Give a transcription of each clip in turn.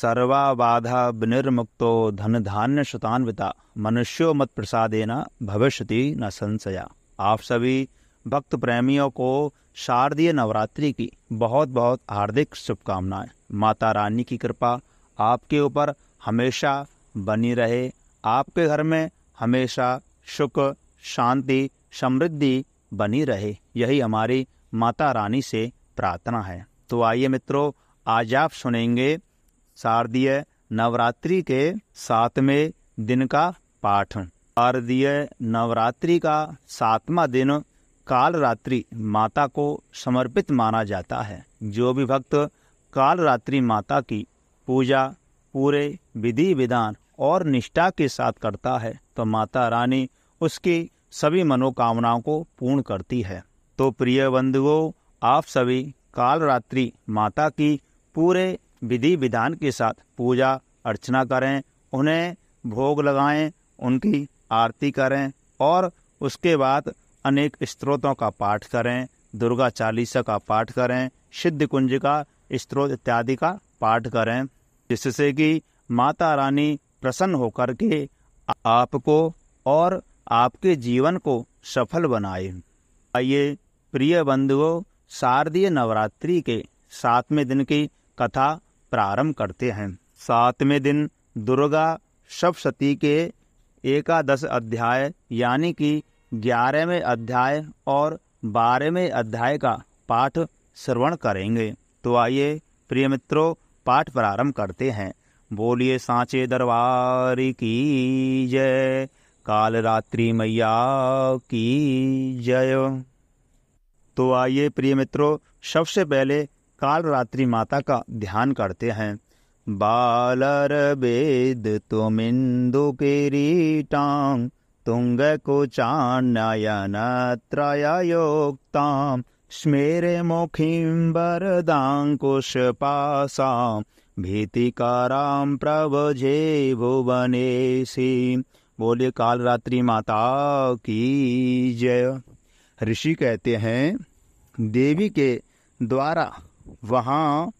सर्वा बाधा विनिर्मुक्तो धन धान्य शतान्विता मनुष्यो मत प्रसादेन भविष्यति न संशया। आप सभी भक्त प्रेमियों को शारदीय नवरात्रि की बहुत बहुत हार्दिक शुभकामनाएं। माता रानी की कृपा आपके ऊपर हमेशा बनी रहे। आपके घर में हमेशा सुख शांति समृद्धि बनी रहे, यही हमारी माता रानी से प्रार्थना है। तो आइए मित्रों, आज आप सुनेंगे शारदीय नवरात्रि के 7वें दिन का पाठ। शारदीय नवरात्रि का 7वां दिन काल रात्रि माता को समर्पित माना जाता है। जो भी भक्त काल रात्रि माता की पूजा पूरे विधि विधान और निष्ठा के साथ करता है तो माता रानी उसकी सभी मनोकामनाओं को पूर्ण करती है। तो प्रिय बंधुओं, आप सभी काल रात्रि माता की पूरे विधि विधान के साथ पूजा अर्चना करें, उन्हें भोग लगाएं, उनकी आरती करें और उसके बाद अनेक स्तोत्रों का पाठ करें, दुर्गा चालीसा का पाठ करें, सिद्ध कुंज का स्तोत्र इत्यादि का पाठ करें, जिससे कि माता रानी प्रसन्न होकर के आपको और आपके जीवन को सफल बनाए। आइए प्रिय बंधुओं, शारदीय नवरात्रि के 7वें दिन की कथा प्रारंभ करते हैं। 7वें दिन दुर्गा सप्तशती के एकादश अध्याय यानी कि 11वें अध्याय और 12वें अध्याय का पाठ श्रवण करेंगे। तो आइए प्रिय मित्रों, पाठ प्रारंभ करते हैं। बोलिए सांचे दरबार की जय, काल रात्रि मैया की जय। तो आइए प्रिय मित्रों, सबसे पहले काल रात्रि माता का ध्यान करते हैं। बालर वेद तुमिंदु किरीटां तुंग कुचानयन त्रययोक्तां स्मेरे मुखीं वरदांकुशपासां भीतिकारां प्रभजे भुवनेशी। बोलिए काल रात्रि माता की जय। ऋषि कहते हैं, देवी के द्वारा वहाँ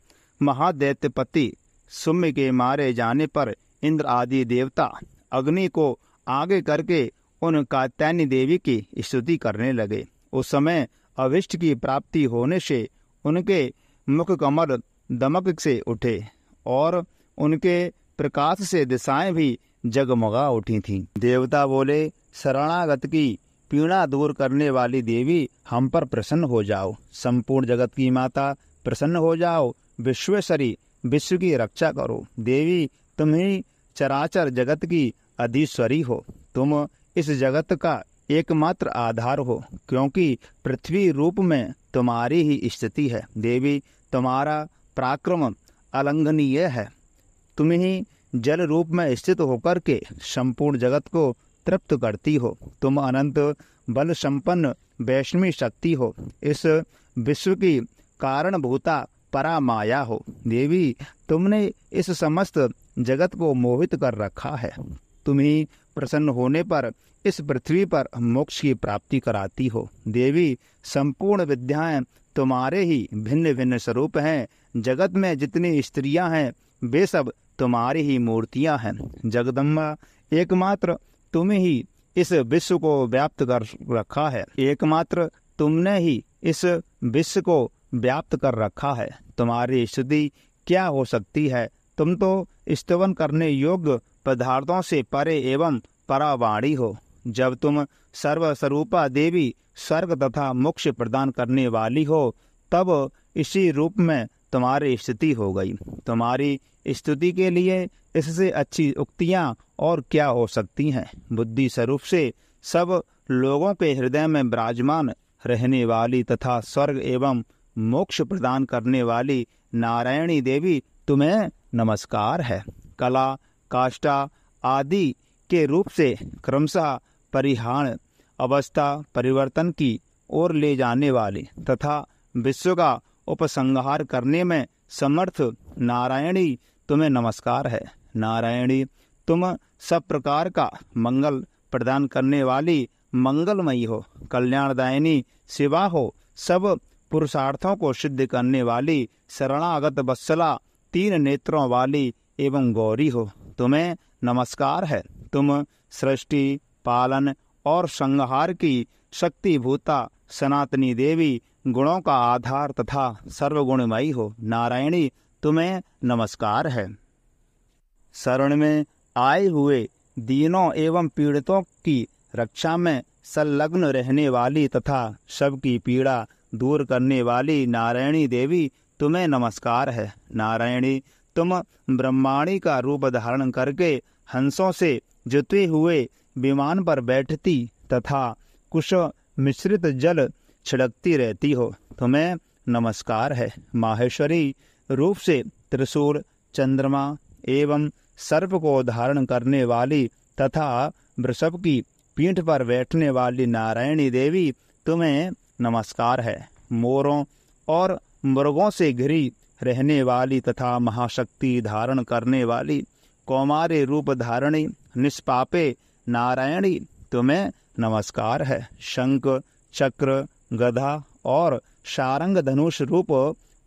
महादैत्यपति सुम्य के मारे जाने पर इंद्र आदि देवता अग्नि को आगे करके उन कात्यायनी देवी की स्तुति करने लगे। उस समय अभिष्ट की प्राप्ति होने से उनके मुख कमल दमक से उठे और उनके प्रकाश से दिशाएं भी जगमगा उठी थीं। देवता बोले, शरणागत की पीड़ा दूर करने वाली देवी हम पर प्रसन्न हो जाओ। संपूर्ण जगत की माता प्रसन्न हो जाओ। विश्वेश्वरी, विश्व की रक्षा करो। देवी, तुम ही चराचर जगत की अधीश्वरी हो। तुम इस जगत का एकमात्र आधार हो, क्योंकि पृथ्वी रूप में तुम्हारी ही स्थिति है। देवी, तुम्हारा पराक्रम अलंघनीय है। तुम ही जल रूप में स्थित होकर के संपूर्ण जगत को तृप्त करती हो। तुम अनंत बल संपन्न वैष्णवी शक्ति हो। इस विश्व की कारणभूता परामाया हो। देवी, तुमने इस समस्त जगत को मोहित कर रखा है। तुम ही प्रसन्न होने पर इस पृथ्वी पर मोक्ष की प्राप्ति कराती हो। देवी, संपूर्ण विद्याएं तुम्हारे ही भिन्न भिन्न स्वरूप हैं। जगत में जितनी स्त्रियां हैं वे सब तुम्हारी ही मूर्तियां हैं। जगदम्बा, एकमात्र तुम ही इस विश्व को व्याप्त कर रखा है। एकमात्र तुमने ही इस विश्व को व्याप्त कर रखा है। तुम्हारी स्तुति क्या हो सकती है? तुम तो स्तवन करने योग्य पदार्थों से परे एवं परावाणी हो। जब तुम सर्वस्वरूपा देवी स्वर्ग तथा मोक्ष प्रदान करने वाली हो, तब इसी रूप में तुम्हारी स्तुति हो गई। तुम्हारी स्तुति के लिए इससे अच्छी उक्तियां और क्या हो सकती हैं। बुद्धि स्वरूप से सब लोगों के हृदय में विराजमान रहने वाली तथा स्वर्ग एवं मोक्ष प्रदान करने वाली नारायणी देवी, तुम्हें नमस्कार है। कला, काष्ठा आदि के रूप से क्रमशः परिहान अवस्था परिवर्तन की ओर ले जाने वाली तथा विश्व का उपसंहार करने में समर्थ नारायणी, तुम्हें नमस्कार है। नारायणी, तुम सब प्रकार का मंगल प्रदान करने वाली मंगलमयी हो, कल्याणदायिनी शिवा हो। सब पुरुषार्थों को सिद्ध करने वाली शरणागत वत्सला, तीन नेत्रों वाली एवं गौरी हो, तुम्हें नमस्कार है। तुम सृष्टि, पालन और संहार की शक्तिभूता सनातनी देवी, गुणों का आधार तथा सर्वगुणमयी हो। नारायणी, तुम्हें नमस्कार है। शरण में आए हुए दीनों एवं पीड़ितों की रक्षा में संलग्न रहने वाली तथा सबकी पीड़ा दूर करने वाली नारायणी देवी, तुम्हें नमस्कार है। नारायणी, तुम ब्रह्माणी का रूप धारण करके हंसों से जुते हुए विमान पर बैठती तथा कुश मिश्रित जल छिड़कती रहती हो, तुम्हें नमस्कार है। माहेश्वरी रूप से त्रिशूल, चंद्रमा एवं सर्प को धारण करने वाली तथा वृषभ की पीठ पर बैठने वाली नारायणी देवी, तुम्हें नमस्कार है। मोरों और मृगों से घिरी रहने वाली तथा महाशक्ति धारण करने वाली कौमारी रूप धारणी निष्पापे नारायणी, तुम्हें नमस्कार है। शंख, चक्र, गदा और शारंग धनुष रूप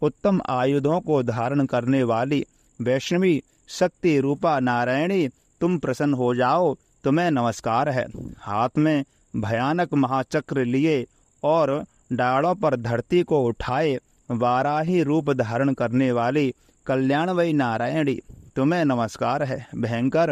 उत्तम आयुधों को धारण करने वाली वैष्णवी शक्ति रूपा नारायणी, तुम प्रसन्न हो जाओ, तुम्हें नमस्कार है। हाथ में भयानक महाचक्र लिए और डाड़ों पर धरती को उठाए वाराही रूप धारण करने वाली कल्याणमयी नारायणी, तुम्हें नमस्कार है। भयंकर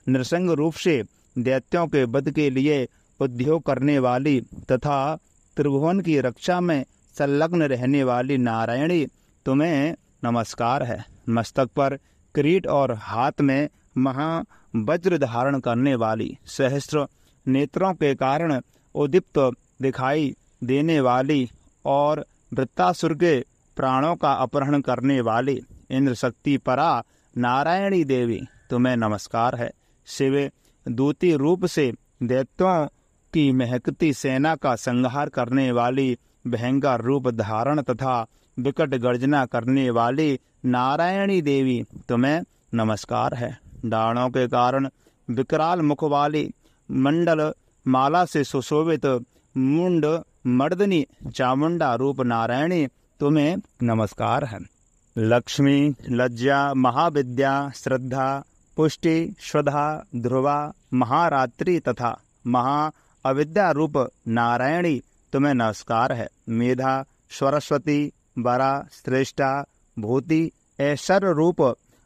नृसिंह रूप से दैत्यों के वध के लिए उद्योग करने वाली तथा त्रिभुवन की रक्षा में संलग्न रहने वाली नारायणी, तुम्हें नमस्कार है। मस्तक पर किरीट और हाथ में महावज्र धारण करने वाली, सहस्त्र नेत्रों के कारण उद्दीप्त दिखाई देने वाली और वृत्तासुर के प्राणों का अपहरण करने वाली इंद्र शक्ति परा नारायणी देवी, तुम्हें नमस्कार है। शिव दूती रूप से दैत्यों की महकती सेना का संहार करने वाली भयंकर रूप धारण तथा विकट गर्जना करने वाली नारायणी देवी, तुम्हें नमस्कार है। डाणों के कारण विकराल मुख वाली मंडल माला से सुशोभित मुंड मर्दनी चामुंडा रूप नारायणी, तुम्हें नमस्कार है। लक्ष्मी, लज्जा, महाविद्या, श्रद्धा, पुष्टि, श्रद्धा, ध्रुवा, महारात्रि तथा महा अविद्या रूप नारायणी, तुम्हें नमस्कार है। मेधा, सरस्वती, बरा, श्रेष्ठा, भूति, ऐश्वर्य रूप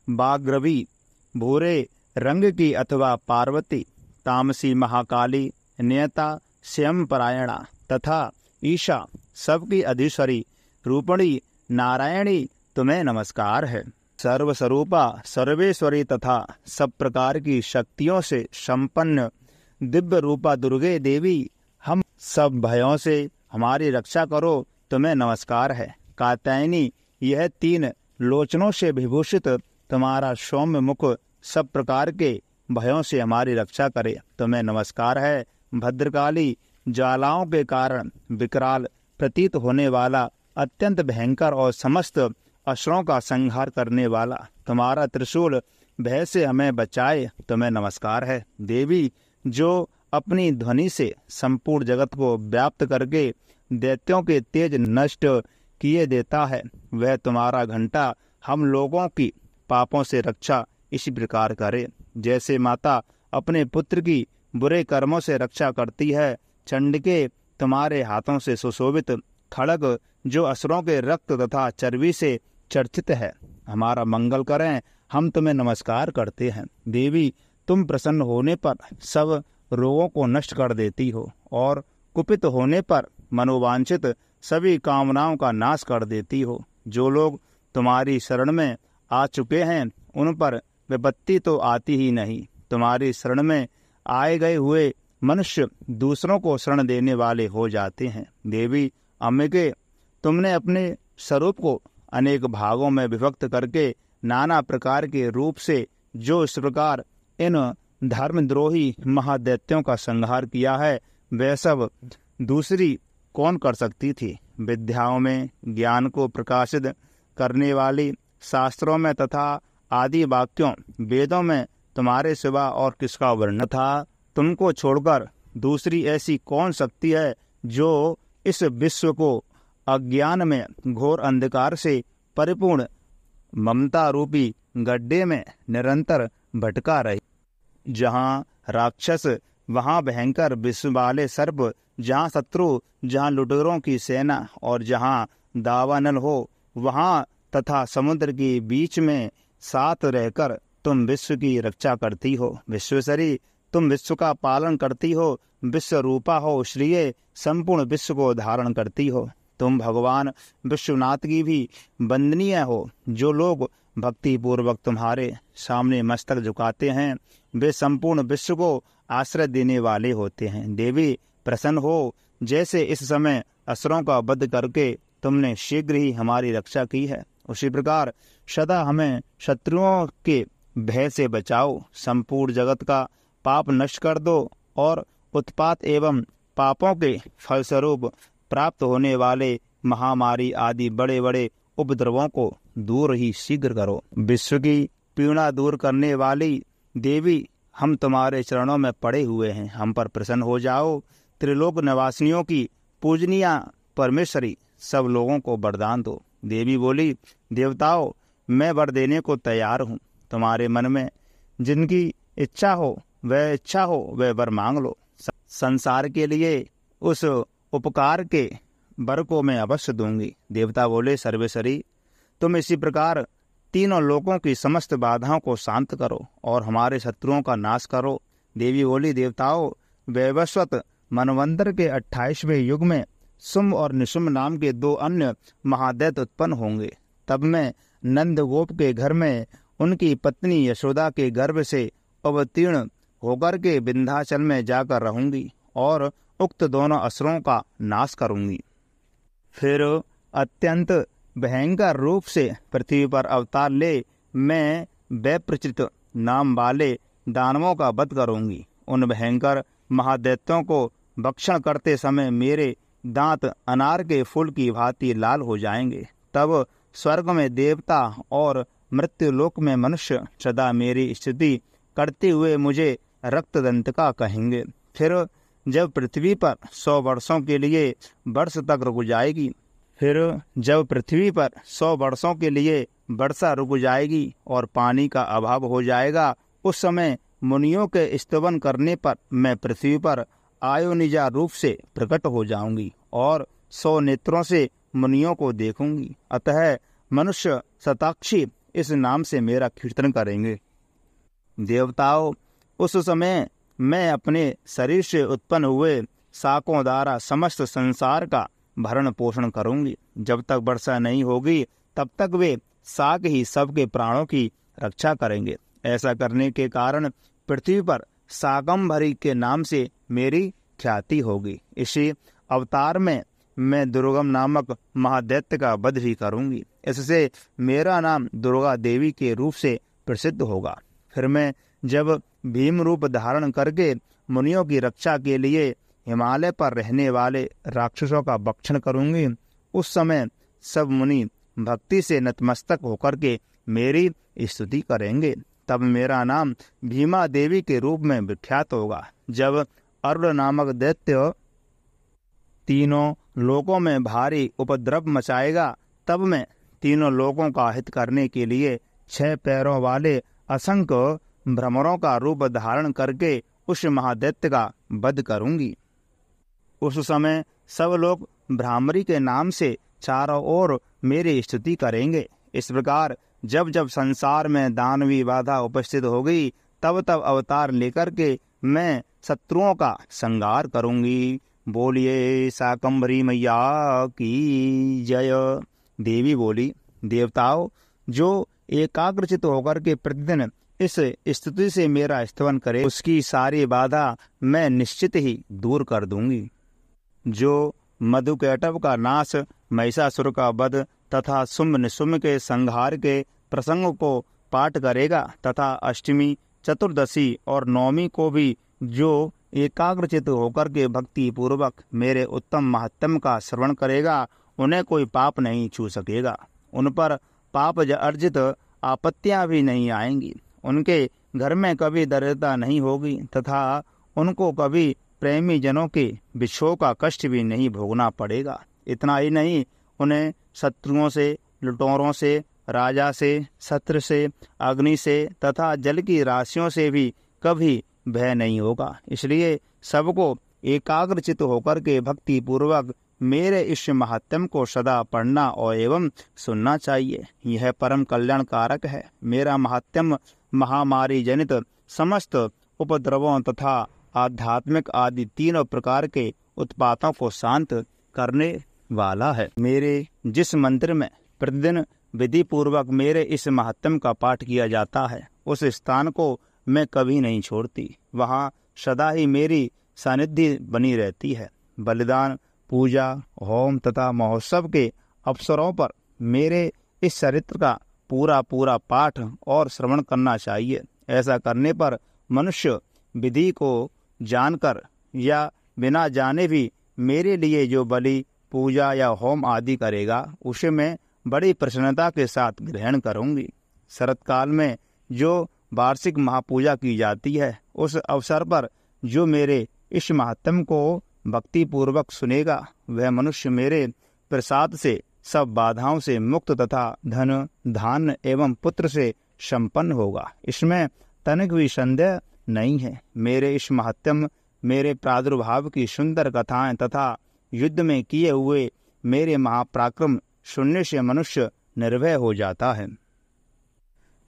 बाग्रवी, भूरे रंग की अथवा पार्वती, तामसी महाकाली, नियता, स्वयं परायणा तथा ईशा सबकी अधीश्वरी रूपणी नारायणी, तुम्हें नमस्कार है। सर्वस्वरूपा, सर्वेश्वरी तथा सब प्रकार की शक्तियों से संपन्न दिव्य रूपा दुर्गे देवी, हम सब भयों से हमारी रक्षा करो, तुम्हें नमस्कार है। कात्यायनी, यह तीन लोचनों से विभूषित तुम्हारा सौम्य मुख सब प्रकार के भयों से हमारी रक्षा करे, तुम्हें नमस्कार है। भद्रकाली, ज्वालाओं के कारण विकराल प्रतीत होने वाला अत्यंत भयंकर और समस्त असुरों का संहार करने वाला तुम्हारा त्रिशूल भय से हमें बचाए, तुम्हें नमस्कार है। देवी, जो अपनी ध्वनि से संपूर्ण जगत को व्याप्त करके दैत्यों के तेज नष्ट किए देता है, वह तुम्हारा घंटा हम लोगों की पापों से रक्षा इसी प्रकार करे। जैसे माता अपने पुत्र की बुरे कर्मों से रक्षा करती है, चंडिके तुम्हारे हाथों से सुशोभित खड़ग जो असुरों के रक्त तथा चर्बी से चर्चित है, हमारा मंगल करें, हम तुम्हें नमस्कार करते हैं। देवी, तुम प्रसन्न होने पर सब रोगों को नष्ट कर देती हो और कुपित होने पर मनोवांछित सभी कामनाओं का नाश कर देती हो। जो लोग तुम्हारी शरण में आ चुके हैं उन पर विपत्ति तो आती ही नहीं। तुम्हारी शरण में आए गए हुए मनुष्य दूसरों को शरण देने वाले हो जाते हैं। देवी अम्बिके, तुमने अपने स्वरूप को अनेक भागों में विभक्त करके नाना प्रकार के रूप से जो इस प्रकार इन धर्मद्रोही महादैत्यों का संहार किया है, वह सब दूसरी कौन कर सकती थी। विद्याओं में ज्ञान को प्रकाशित करने वाली, शास्त्रों में तथा आदि वाक्यों वेदों में तुम्हारे सिवा और किसका वर्णन था। तुमको छोड़कर दूसरी ऐसी कौन शक्ति है जो इस विश्व को अज्ञान में घोर अंधकार से परिपूर्ण ममता रूपी गड्ढे में निरंतर भटका रही। जहाँ राक्षस वहाँ भयंकर विष वाले सर्प, जहाँ शत्रु, जहाँ लुटेरों की सेना, और जहाँ दावानल हो वहाँ तथा समुद्र के बीच में साथ रहकर तुम विश्व की रक्षा करती हो। विश्वेश्वरी, तुम विश्व का पालन करती हो। विश्व रूपा हो श्रीये, संपूर्ण विश्व को धारण करती हो। तुम भगवान विश्वनाथ की भी वंदनीय हो। जो लोग भक्ति पूर्वक तुम्हारे सामने मस्तक झुकाते हैं वे संपूर्ण विश्व को आश्रय देने वाले होते हैं। देवी प्रसन्न हो, जैसे इस समय असुरों का वध करके तुमने शीघ्र ही हमारी रक्षा की है, उसी प्रकार सदा हमें शत्रुओं के भय से बचाओ। संपूर्ण जगत का पाप नष्ट कर दो और उत्पात एवं पापों के फलस्वरूप प्राप्त होने वाले महामारी आदि बड़े बड़े उपद्रवों को दूर ही शीघ्र करो। विश्व की पीड़ा दूर करने वाली देवी, हम तुम्हारे चरणों में पड़े हुए हैं, हम पर प्रसन्न हो जाओ। त्रिलोक निवासियों की पूजनीय परमेश्वरी, सब लोगों को वरदान दो। देवी बोली, देवताओं, मैं वर देने को तैयार हूँ। तुम्हारे मन में जिनकी इच्छा हो वह वर मांग लो। संसार के लिए उस उपकार के वर को मैं अवश्य दूंगी। देवता बोले, सर्वेश्वरी, तुम इसी प्रकार तीनों लोकों की समस्त बाधाओं को शांत करो और हमारे शत्रुओं का नाश करो। देवी बोली, देवताओं, वैवस्वत मनवंतर के 28वें युग में शुंभ और निशुंभ नाम के 2 अन्य महादैत्य उत्पन्न होंगे। तब मैं नंद गोप के घर में उनकी पत्नी यशोदा के गर्भ से अवतीर्ण होकर के विंध्याचल में जाकर रहूंगी और उक्त दोनों असुरों का नाश करूंगी। फिर अत्यंत भयंकर रूप से पृथ्वी पर अवतार ले मैं वैप्रचित नाम वाले दानवों का वध करूंगी। उन भयंकर महादैत्यों को भक्षण करते समय मेरे दांत अनार के फूल की भांति लाल हो जाएंगे। तब स्वर्ग में देवता और मृत्युलोक में मनुष्य सदा मेरी स्तुति करते हुए मुझे रक्तदंतिका कहेंगे। फिर जब पृथ्वी पर 100 वर्षों के लिए वर्ष तक रुक जाएगी और पानी का अभाव हो जाएगा, उस समय मुनियों के स्तवन करने पर मैं पृथ्वी पर आयोनिजा रूप से प्रकट हो जाऊंगी और 100 नेत्रों से मुनियों को देखूंगी। अतः मनुष्य शताक्षी इस नाम से मेरा कीर्तन करेंगे। देवताओं, उस समय मैं अपने शरीर से उत्पन्न हुए शाकों द्वारा समस्त संसार का भरण पोषण करूंगी। जब तक वर्षा नहीं होगी तब तक वे शाक ही सबके प्राणों की रक्षा करेंगे। ऐसा करने के कारण पृथ्वी पर शाकंभरी के नाम से मेरी ख्याति होगी। इसी अवतार में मैं दुर्गम नामक महादैत्य का वध भी करूंगी। इससे मेरा नाम दुर्गा देवी के रूप से प्रसिद्ध होगा। फिर मैं जब भीम रूप धारण करके मुनियों की रक्षा के लिए हिमालय पर रहने वाले राक्षसों का भक्षण करूंगी, उस समय सब मुनि भक्ति से नतमस्तक होकर के मेरी स्तुति करेंगे। तब मेरा नाम भीमा देवी के रूप में विख्यात होगा। जब अरुण नामक दैत्य तीनों लोकों में भारी उपद्रव मचाएगा, तब मैं तीनों लोकों का हित करने के लिए 6 पैरों वाले असंख्य भ्रमरों का रूप धारण करके उस महादैत्य का वध करूंगी। उस समय सब लोग भ्रामरी के नाम से चारों ओर मेरी स्तुति करेंगे। इस प्रकार जब जब संसार में दानवी बाधा उपस्थित होगी, तब तब अवतार लेकर के मैं शत्रुओं का संहार करूंगी। बोलिए शाकंभरी मैया की जय। देवी बोली, देवताओं, जो एकाग्रचित होकर के प्रतिदिन इस स्तुति से मेरा स्तवन करे, उसकी सारी बाधा मैं निश्चित ही दूर कर दूंगी। जो मधुकैटभ का नाश, महिषासुर का वध तथा शुंभ निशुंभ के संहार के प्रसंग को पाठ करेगा तथा अष्टमी, चतुर्दशी और नवमी को भी जो एकाग्रचित होकर के भक्ति पूर्वक मेरे उत्तम महात्म्य का श्रवण करेगा, उन्हें कोई पाप नहीं छू सकेगा। उन पर पाप अर्जित आपत्तियां भी नहीं आएंगी। उनके घर में कभी दरिद्रता नहीं होगी तथा उनको कभी प्रेमी जनों के विछोह का कष्ट भी नहीं भोगना पड़ेगा। इतना ही नहीं, उन्हें शत्रुओं से, लुटेरों से राजा से, शस्त्र से, अग्नि से तथा जल की राशियों से भी कभी भय नहीं होगा। इसलिए सबको एकाग्रचित होकर के भक्ति पूर्वक मेरे इस महात्म्य को सदा पढ़ना और एवं सुनना चाहिए। यह परम कल्याण कारक है। मेरा महात्म्य महामारी जनित समस्त उपद्रवों तथा आध्यात्मिक आदि तीनों प्रकार के उत्पातों को शांत करने वाला है। मेरे जिस मंत्र में प्रतिदिन विधि पूर्वक मेरे इस महात्म्य का पाठ किया जाता है, उस स्थान को मैं कभी नहीं छोड़ती। वहाँ सदा ही मेरी सानिध्य बनी रहती है। बलिदान, पूजा, होम तथा महोत्सव के अवसरों पर मेरे इस चरित्र का पूरा पूरा पाठ और श्रवण करना चाहिए। ऐसा करने पर मनुष्य विधि को जानकर या बिना जाने भी मेरे लिए जो बलि, पूजा या होम आदि करेगा, उसे मैं बड़ी प्रसन्नता के साथ ग्रहण करूंगी। शरतकाल में जो वार्षिक महापूजा की जाती है, उस अवसर पर जो मेरे इस महात्म्य को भक्ति पूर्वक सुनेगा, वह मनुष्य मेरे प्रसाद से सब बाधाओं से मुक्त तथा धन, धान्य एवं पुत्र से संपन्न होगा। इसमें तनिक भी संदेह नहीं है। मेरे इस महात्म्य, मेरे प्रादुर्भाव की सुंदर कथाएं तथा युद्ध में किए हुए मेरे महापराक्रम सुनने से मनुष्य निर्भय हो जाता है।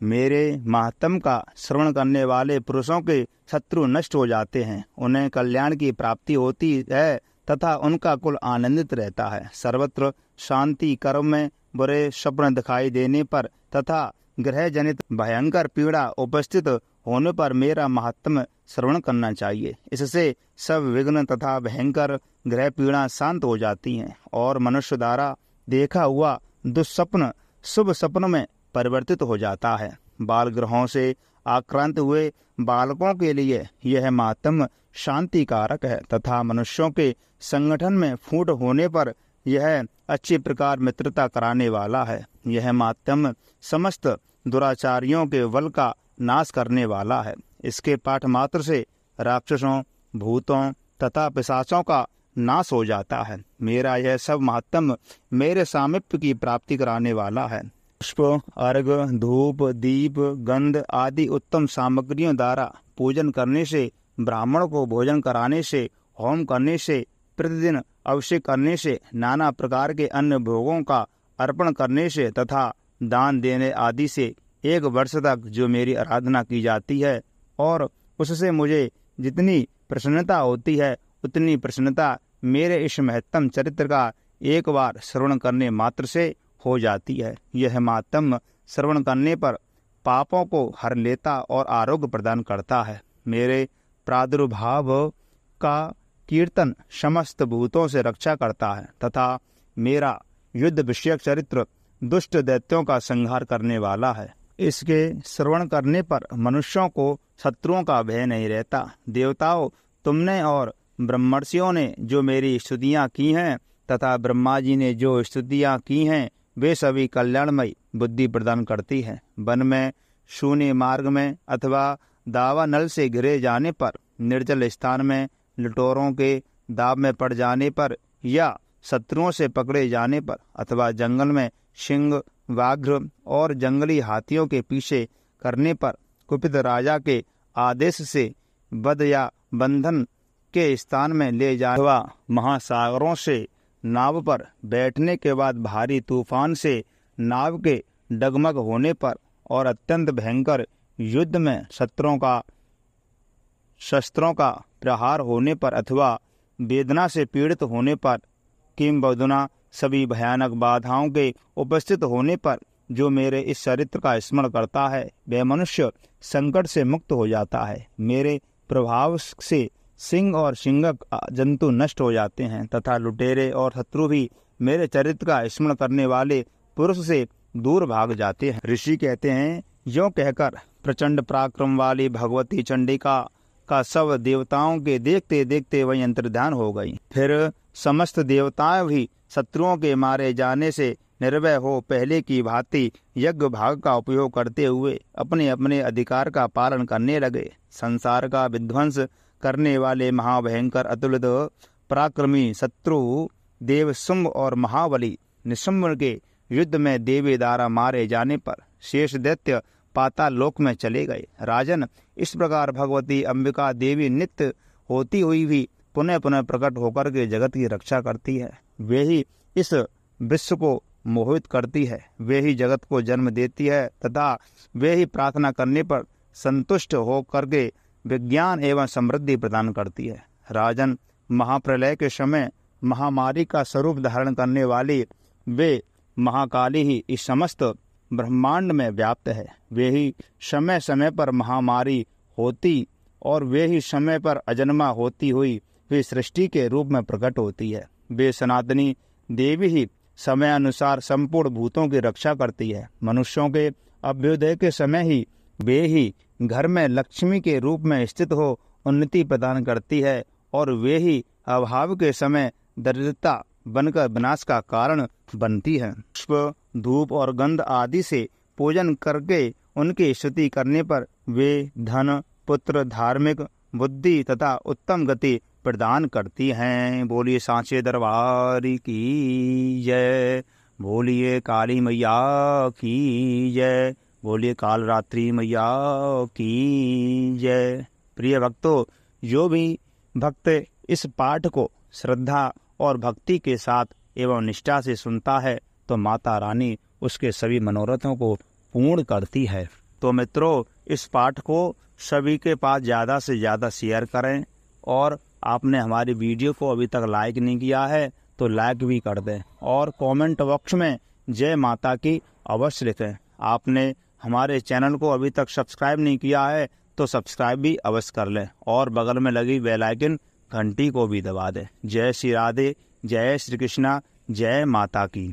मेरे महात्म्य का श्रवण करने वाले पुरुषों के शत्रु नष्ट हो जाते हैं, उन्हें कल्याण की प्राप्ति होती है तथा उनका कुल आनंदित रहता है। सर्वत्र शांति, कर्म में बुरे स्वप्न दिखाई देने पर तथा ग्रह जनित भयंकर पीड़ा उपस्थित होने पर मेरा महात्म्य श्रवण करना चाहिए। इससे सब विघ्न तथा भयंकर ग्रह पीड़ा शांत हो जाती हैं और मनुष्य द्वारा देखा हुआ दुस्वप्न शुभ सपन में परिवर्तित हो जाता है। बाल ग्रहों से आक्रांत हुए बालकों के लिए यह महात्म्य शांति कारक है तथा मनुष्यों के संगठन में फूट होने पर यह अच्छी प्रकार मित्रता कराने वाला है। यह महात्म्य समस्त दुराचारियों के बल का नाश करने वाला है। इसके पाठ मात्र से राक्षसों, भूतों तथा पिशाचों का नाश हो जाता है। मेरा यह सब महात्म्य मेरे सामीप्य की प्राप्ति कराने वाला है। पुष्प, अर्घ, धूप, दीप, गंध आदि उत्तम सामग्रियों द्वारा पूजन करने से, ब्राह्मण को भोजन कराने से, होम करने से, प्रतिदिन अभिषेक करने से, नाना प्रकार के अन्य भोगों का अर्पण करने से तथा दान देने आदि से 1 वर्ष तक जो मेरी आराधना की जाती है और उससे मुझे जितनी प्रसन्नता होती है, उतनी प्रसन्नता मेरे इस महत्तम चरित्र का एक बार श्रवण करने मात्र से हो जाती है। यह महात्म्य श्रवण करने पर पापों को हर लेता और आरोग्य प्रदान करता है। मेरे प्रादुर्भाव का कीर्तन समस्त भूतों से रक्षा करता है तथा मेरा युद्ध विषयक चरित्र दुष्ट दैत्यों का संहार करने वाला है। इसके श्रवण करने पर मनुष्यों को शत्रुओं का भय नहीं रहता। देवताओं, तुमने और ब्रह्मर्षियों ने जो मेरी स्तुतियाँ की हैं तथा ब्रह्मा जी ने जो स्तुतियाँ की हैं, वे सभी कल्याणमयी बुद्धि प्रदान करती हैं। वन में, शून्य मार्ग में अथवा दावा नल से घिरे जाने पर, निर्जल स्थान में लुटेरों के दाव में पड़ जाने पर या शत्रुओं से पकड़े जाने पर अथवा जंगल में सिंह, व्याघ्र और जंगली हाथियों के पीछे करने पर, कुपित राजा के आदेश से वध या बंधन के स्थान में ले जाने अथवा महासागरों से नाव पर बैठने के बाद भारी तूफान से नाव के डगमग होने पर और अत्यंत भयंकर युद्ध में शस्त्रों का प्रहार होने पर अथवा वेदना से पीड़ित होने पर, किंबहुना सभी भयानक बाधाओं के उपस्थित होने पर जो मेरे इस चरित्र का स्मरण करता है, वह मनुष्य संकट से मुक्त हो जाता है। मेरे प्रभाव से सिंह और सिंहक जंतु नष्ट हो जाते हैं तथा लुटेरे और शत्रु भी मेरे चरित्र का स्मरण करने वाले पुरुष से दूर भाग जाते हैं। ऋषि कहते हैं, यों कहकर प्रचंड पराक्रम वाली भगवती चंडिका का सब देवताओं के देखते देखते वही अंतर्ध्यान हो गई। फिर समस्त देवताएं भी शत्रुओं के मारे जाने से निर्भय हो पहले की भांति यज्ञ भाग का उपयोग करते हुए अपने अपने अधिकार का पालन करने लगे। संसार का विध्वंस करने वाले महाभयंकर अतुलित पराक्रमी शत्रु देव शुंभ और महाबली निशुंभ के युद्ध में देवी द्वारा मारे जाने पर शेष दैत्य पाताल लोक में चले गए। राजन, इस प्रकार भगवती अंबिका देवी नित्य होती हुई भी पुनः पुनः प्रकट होकर के जगत की रक्षा करती है। वे ही इस विश्व को मोहित करती है, वे ही जगत को जन्म देती है तथा वे ही प्रार्थना करने पर संतुष्ट होकर के विज्ञान एवं समृद्धि प्रदान करती है। राजन, महाप्रलय के समय महामारी का स्वरूप धारण करने वाली वे महाकाली ही इस समस्त ब्रह्मांड में व्याप्त है। वे ही समय समय पर महामारी होती और वे ही समय पर अजन्मा होती हुई वे सृष्टि के रूप में प्रकट होती है। वे सनातनी देवी ही समय अनुसार संपूर्ण भूतों की रक्षा करती है। मनुष्यों के अभ्युदय के समय ही वे ही घर में लक्ष्मी के रूप में स्थित हो उन्नति प्रदान करती है और वे ही अभाव के समय दरिद्रता बनकर विनाश का कारण बनती है। पुष्प, धूप और गंध आदि से पूजन करके उनकी स्तुति करने पर वे धन, पुत्र, धार्मिक बुद्धि तथा उत्तम गति प्रदान करती हैं। बोलिए सांचे दरबार की जय, बोलिए काली मैया की जय, बोलिए कालरात्रि मैया की जय। प्रिय भक्तों, जो भी भक्त इस पाठ को श्रद्धा और भक्ति के साथ एवं निष्ठा से सुनता है तो माता रानी उसके सभी मनोरथों को पूर्ण करती है। तो मित्रों, इस पाठ को सभी के पास ज़्यादा से ज़्यादा शेयर करें और आपने हमारी वीडियो को अभी तक लाइक नहीं किया है तो लाइक भी कर दें और कमेंट बॉक्स में जय माता की अवश्य लिखें। आपने हमारे चैनल को अभी तक सब्सक्राइब नहीं किया है तो सब्सक्राइब भी अवश्य कर लें और बगल में लगी बेल आइकन घंटी को भी दबा दें। जय श्री राधे, जय श्री कृष्णा, जय माता की।